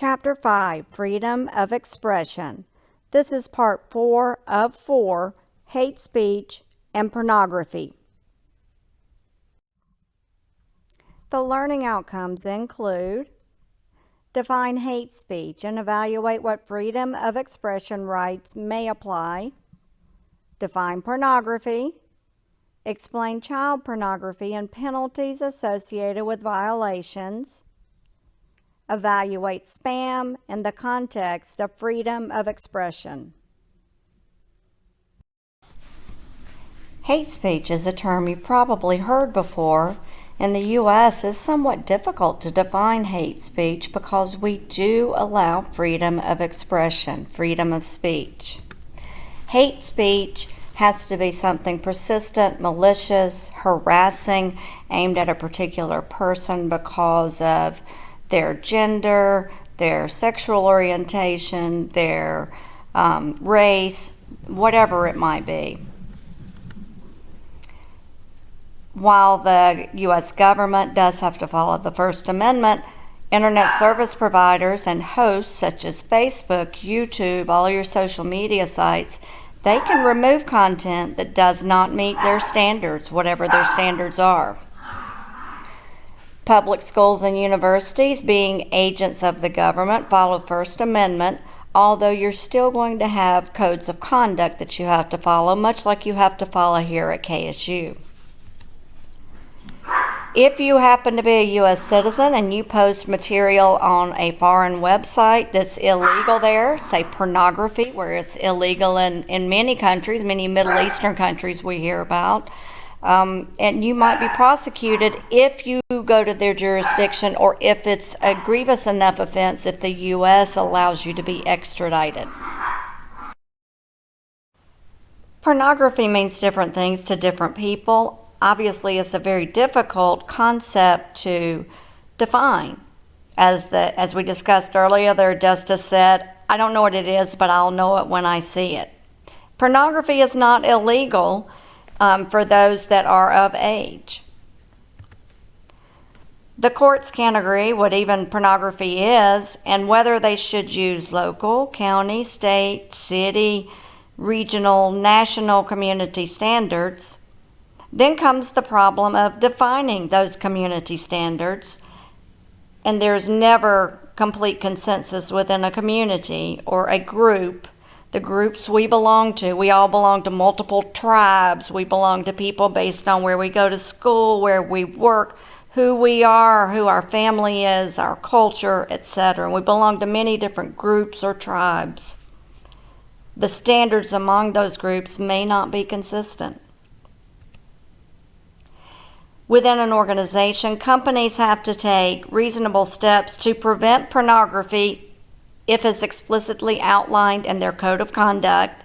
Chapter 5, Freedom of Expression. This is Part 4 of 4, Hate Speech and Pornography. The learning outcomes include: define hate speech and evaluate what freedom of expression rights may apply. Define pornography. Explain child pornography and penalties associated with violations. Evaluate spam in the context of freedom of expression. Hate speech is a term you've probably heard before. In the U.S., it's somewhat difficult to define hate speech because we do allow freedom of expression, freedom of speech. Hate speech has to be something persistent, malicious, harassing, aimed at a particular person because of their gender, their sexual orientation, their race, whatever it might be. While the U.S. government does have to follow the First Amendment, internet service providers and hosts such as Facebook, YouTube, all your social media sites, they can remove content that does not meet their standards, whatever their standards are. Public schools and universities, being agents of the government, follow First Amendment, although you're still going to have codes of conduct that you have to follow, much like you have to follow here at KSU. If you happen to be a U.S. citizen and you post material on a foreign website that's illegal there, say pornography, where it's illegal in many countries, many Middle Eastern countries we hear about, and you might be prosecuted if you go to their jurisdiction or if it's a grievous enough offense if the U.S. allows you to be extradited. Pornography means different things to different people. Obviously, it's a very difficult concept to define. As we discussed earlier, the justice said, I don't know what it is, but I'll know it when I see it. Pornography is not illegal for those that are of age. The courts can't agree what even pornography is and whether they should use local, county, state, city, regional, national community standards. Then comes the problem of defining those community standards, and there's never complete consensus within a community or a group. The groups we belong to, we all belong to multiple tribes. We belong to people based on where we go to school, where we work, who we are, who our family is, our culture, etc. We belong to many different groups or tribes. The standards among those groups may not be consistent. Within an organization, companies have to take reasonable steps to prevent pornography if it's explicitly outlined in their code of conduct.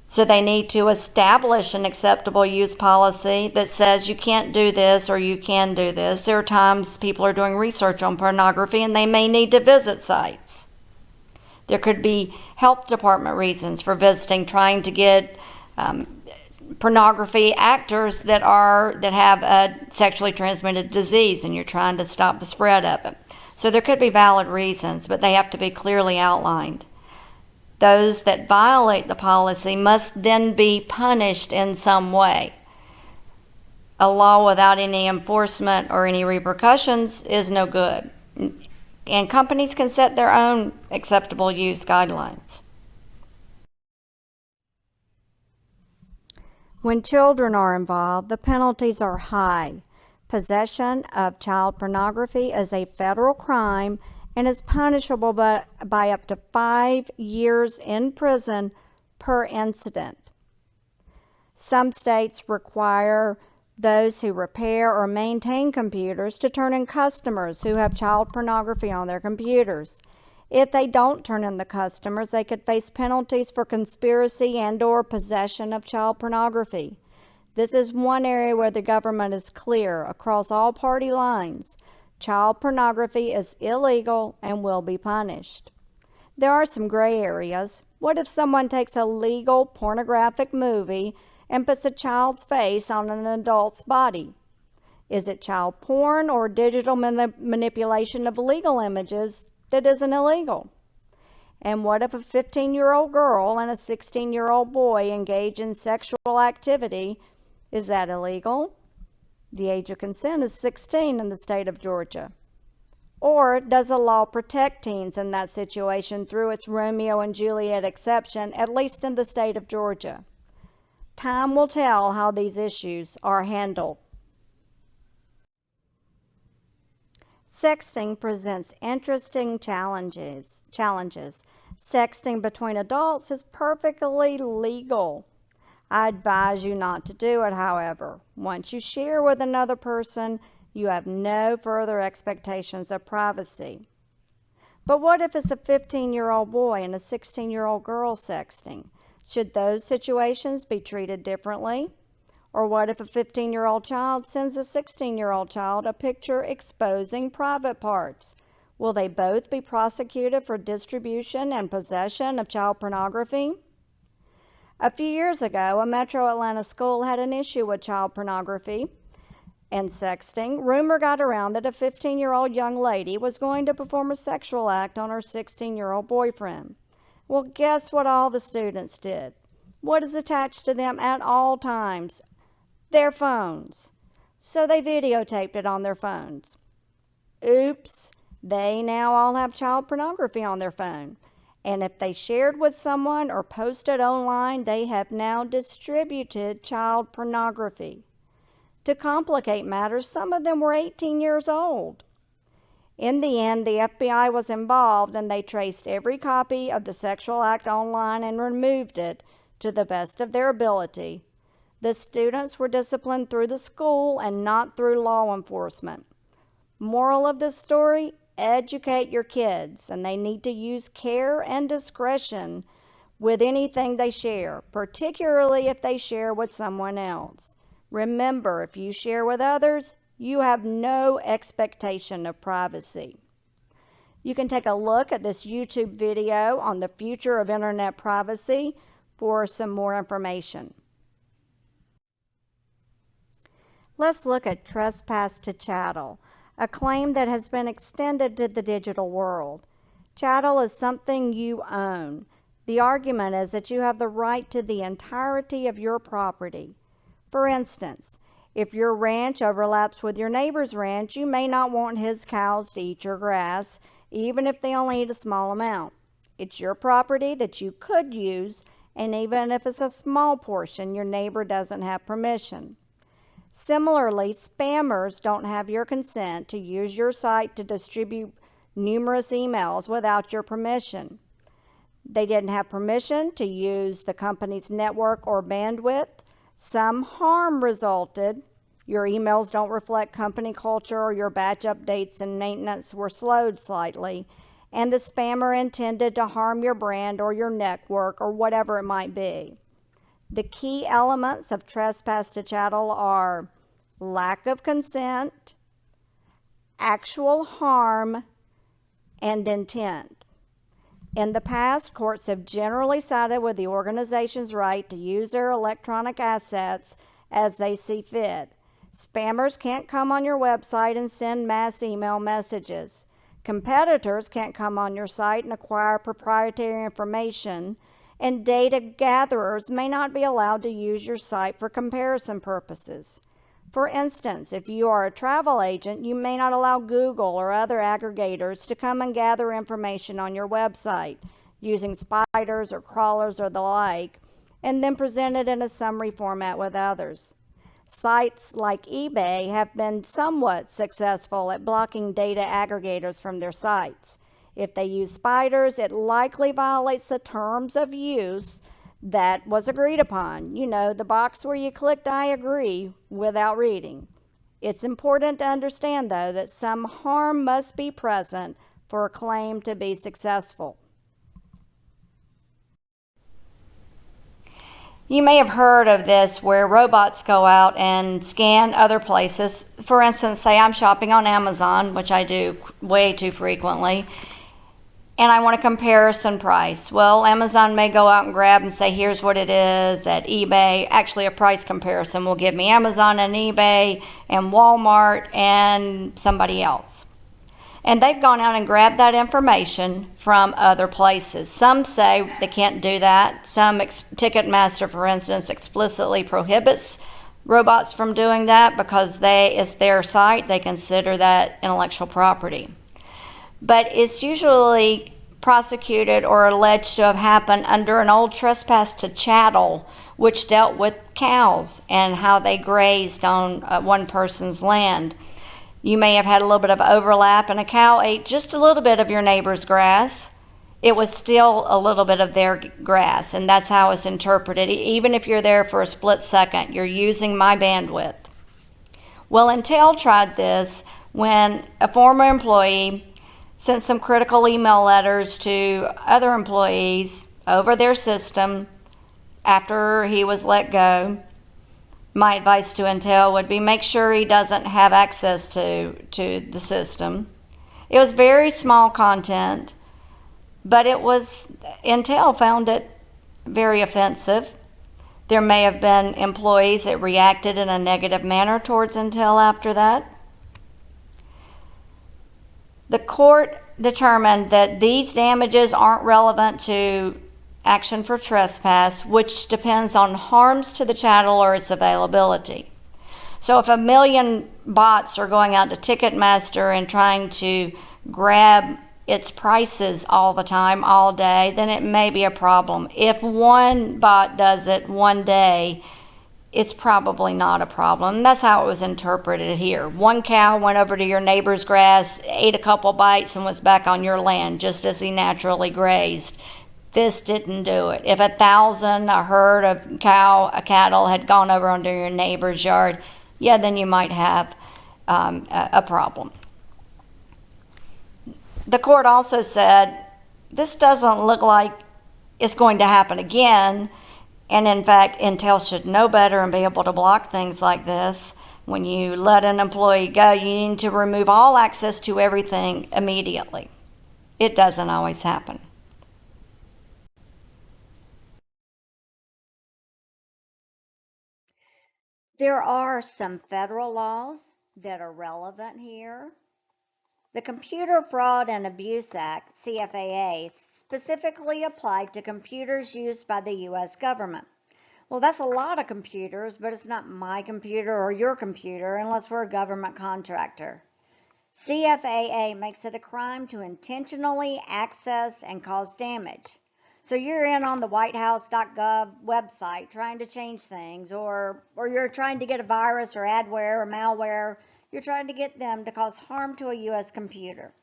So they need to establish an acceptable use policy that says you can't do this or you can do this. There are times people are doing research on pornography and they may need to visit sites. There could be health department reasons for visiting, trying to get pornography actors that have a sexually transmitted disease and you're trying to stop the spread of it. So there could be valid reasons, but they have to be clearly outlined. Those that violate the policy must then be punished in some way. A law without any enforcement or any repercussions is no good. And companies can set their own acceptable use guidelines. When children are involved, the penalties are high. Possession of child pornography is a federal crime and is punishable by up to 5 years in prison per incident. Some states require those who repair or maintain computers to turn in customers who have child pornography on their computers. If they don't turn in the customers, they could face penalties for conspiracy and/or possession of child pornography. This is one area where the government is clear across all party lines. Child pornography is illegal and will be punished. There are some gray areas. What if someone takes a legal pornographic movie and puts a child's face on an adult's body? Is it child porn or digital manipulation of legal images that isn't illegal? And what if a 15-year-old girl and a 16-year-old boy engage in sexual activity? Is that illegal? The age of consent is 16 in the state of Georgia. Or does the law protect teens in that situation through its Romeo and Juliet exception, at least in the state of Georgia? Time will tell how these issues are handled. Sexting presents interesting challenges. Sexting between adults is perfectly legal. I advise you not to do it, however. Once you share with another person, you have no further expectations of privacy. But what if it's a 15-year-old boy and a 16-year-old girl sexting? Should those situations be treated differently? Or what if a 15-year-old child sends a 16-year-old child a picture exposing private parts? Will they both be prosecuted for distribution and possession of child pornography? A few years ago, a Metro Atlanta school had an issue with child pornography and sexting. Rumor got around that a 15-year-old young lady was going to perform a sexual act on her 16-year-old boyfriend. Well, guess what all the students did? What is attached to them at all times? Their phones. So they videotaped it on their phones. Oops, they now all have child pornography on their phone. And if they shared with someone or posted online, they have now distributed child pornography. To complicate matters, some of them were 18 years old. In the end, the FBI was involved and they traced every copy of the sexual act online and removed it to the best of their ability. The students were disciplined through the school and not through law enforcement. Moral of this story: educate your kids, and they need to use care and discretion with anything they share, particularly if they share with someone else. Remember, if you share with others, you have no expectation of privacy. You can take a look at this YouTube video on the future of internet privacy for some more information. Let's look at trespass to chattel, a claim that has been extended to the digital world. Chattel is something you own. The argument is that you have the right to the entirety of your property. For instance, if your ranch overlaps with your neighbor's ranch, you may not want his cows to eat your grass, even if they only eat a small amount. It's your property that you could use, and even if it's a small portion, your neighbor doesn't have permission. Similarly, spammers don't have your consent to use your site to distribute numerous emails without your permission. They didn't have permission to use the company's network or bandwidth. Some harm resulted. Your emails don't reflect company culture, or your batch updates and maintenance were slowed slightly, and the spammer intended to harm your brand or your network or whatever it might be. The key elements of trespass to chattel are lack of consent, actual harm, and intent. In the past, courts have generally sided with the organization's right to use their electronic assets as they see fit. Spammers can't come on your website and send mass email messages. Competitors can't come on your site and acquire proprietary information, and data gatherers may not be allowed to use your site for comparison purposes. For instance, if you are a travel agent, you may not allow Google or other aggregators to come and gather information on your website using spiders or crawlers or the like, and then present it in a summary format with others. Sites like eBay have been somewhat successful at blocking data aggregators from their sites. If they use spiders, it likely violates the terms of use that was agreed upon. You know, the box where you clicked "I agree" without reading. It's important to understand, though, that some harm must be present for a claim to be successful. You may have heard of this where robots go out and scan other places. For instance, say I'm shopping on Amazon, which I do way too frequently, and I want a comparison price. Well, Amazon may go out and grab and say, here's what it is at eBay. Actually, a price comparison will give me Amazon and eBay and Walmart and somebody else. And they've gone out and grabbed that information from other places. Some say they can't do that. Ticketmaster, for instance, explicitly prohibits robots from doing that because it's their site. They consider that intellectual property. But it's usually prosecuted or alleged to have happened under an old trespass to chattel, which dealt with cows and how they grazed on one person's land. You may have had a little bit of overlap, and a cow ate just a little bit of your neighbor's grass. It was still a little bit of their grass, and that's how it's interpreted. Even if you're there for a split second, you're using my bandwidth. Well, Intel tried this when a former employee sent some critical email letters to other employees over their system after he was let go. My advice to Intel would be make sure he doesn't have access to the system. It was very small content, but Intel found it very offensive. There may have been employees that reacted in a negative manner towards Intel after that. The court determined that these damages aren't relevant to action for trespass, which depends on harms to the chattel or its availability. So if 1 million bots are going out to Ticketmaster and trying to grab its prices all the time, all day, then it may be a problem. If one bot does it one day, it's probably not a problem. That's how it was interpreted here. One cow went over to your neighbor's grass, ate a couple bites, and was back on your land just as he naturally grazed. This didn't do it. If a herd of cattle had gone over onto your neighbor's yard, yeah, then you might have a problem. The court also said, this doesn't look like it's going to happen again. And in fact, Intel should know better and be able to block things like this. When you let an employee go, you need to remove all access to everything immediately. It doesn't always happen. There are some federal laws that are relevant here. The Computer Fraud and Abuse Act, CFAA, specifically applied to computers used by the U.S. government. Well, that's a lot of computers, but it's not my computer or your computer unless we're a government contractor. CFAA makes it a crime to intentionally access and cause damage. So you're in on the whitehouse.gov website trying to change things, or you're trying to get a virus or adware or malware. You're trying to get them to cause harm to a U.S. computer.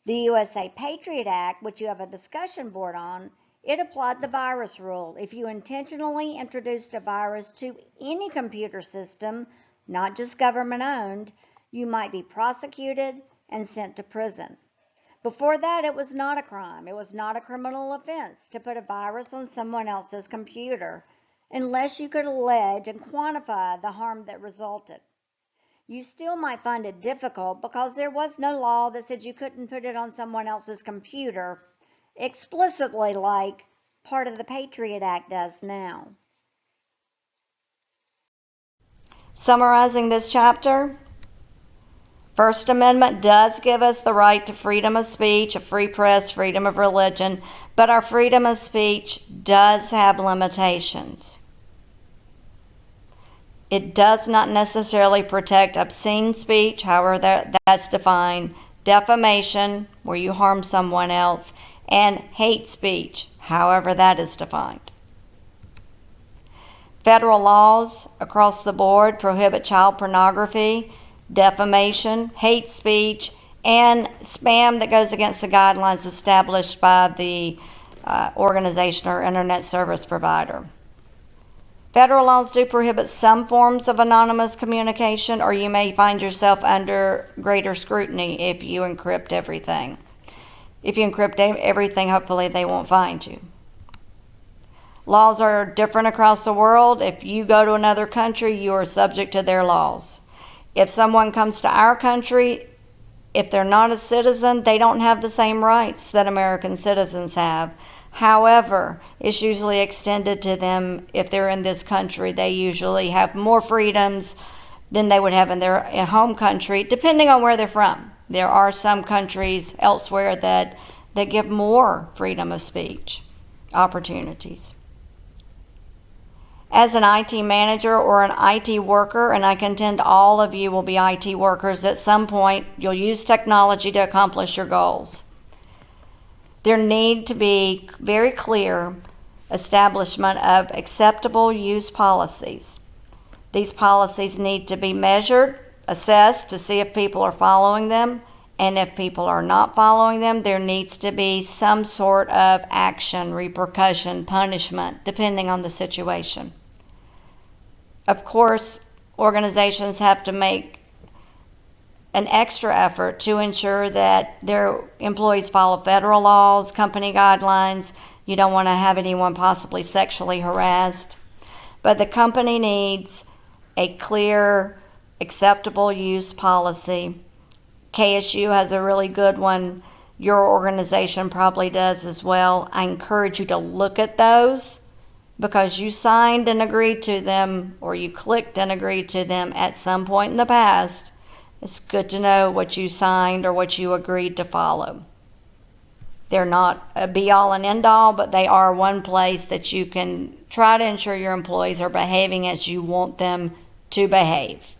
The USA Patriot Act, which you have a discussion board on, it applied the virus rule. If you intentionally introduced a virus to any computer system, not just government-owned, you might be prosecuted and sent to prison. Before that, it was not a crime. It was not a criminal offense to put a virus on someone else's computer, unless you could allege and quantify the harm that resulted. You still might find it difficult because there was no law that said you couldn't put it on someone else's computer explicitly like part of the Patriot Act does now. Summarizing this chapter, First Amendment does give us the right to freedom of speech, a free press, freedom of religion, but our freedom of speech does have limitations. It does not necessarily protect obscene speech, however that's defined, defamation, where you harm someone else, and hate speech, however that is defined. Federal laws across the board prohibit child pornography, defamation, hate speech, and spam that goes against the guidelines established by the organization or internet service provider. Federal laws do prohibit some forms of anonymous communication, or you may find yourself under greater scrutiny if you encrypt everything. If you encrypt everything, hopefully they won't find you. Laws are different across the world. If you go to another country, you are subject to their laws. If someone comes to our country, if they're not a citizen, they don't have the same rights that American citizens have. However, it's usually extended to them if they're in this country. They usually have more freedoms than they would have in their home country, depending on where they're from. There are some countries elsewhere that give more freedom of speech opportunities. As an IT manager or an IT worker, and I contend all of you will be IT workers at some point, you'll use technology to accomplish your goals. There need to be very clear establishment of acceptable use policies. These policies need to be measured, assessed to see if people are following them, and if people are not following them, there needs to be some sort of action, repercussion, punishment, depending on the situation. Of course, organizations have to make an extra effort to ensure that their employees follow federal laws, company guidelines. You don't want to have anyone possibly sexually harassed. But the company needs a clear, acceptable use policy. KSU has a really good one. Your organization probably does as well. I encourage you to look at those because you signed and agreed to them, or you clicked and agreed to them at some point in the past. It's good to know what you signed or what you agreed to follow. They're not a be-all and end-all, but they are one place that you can try to ensure your employees are behaving as you want them to behave.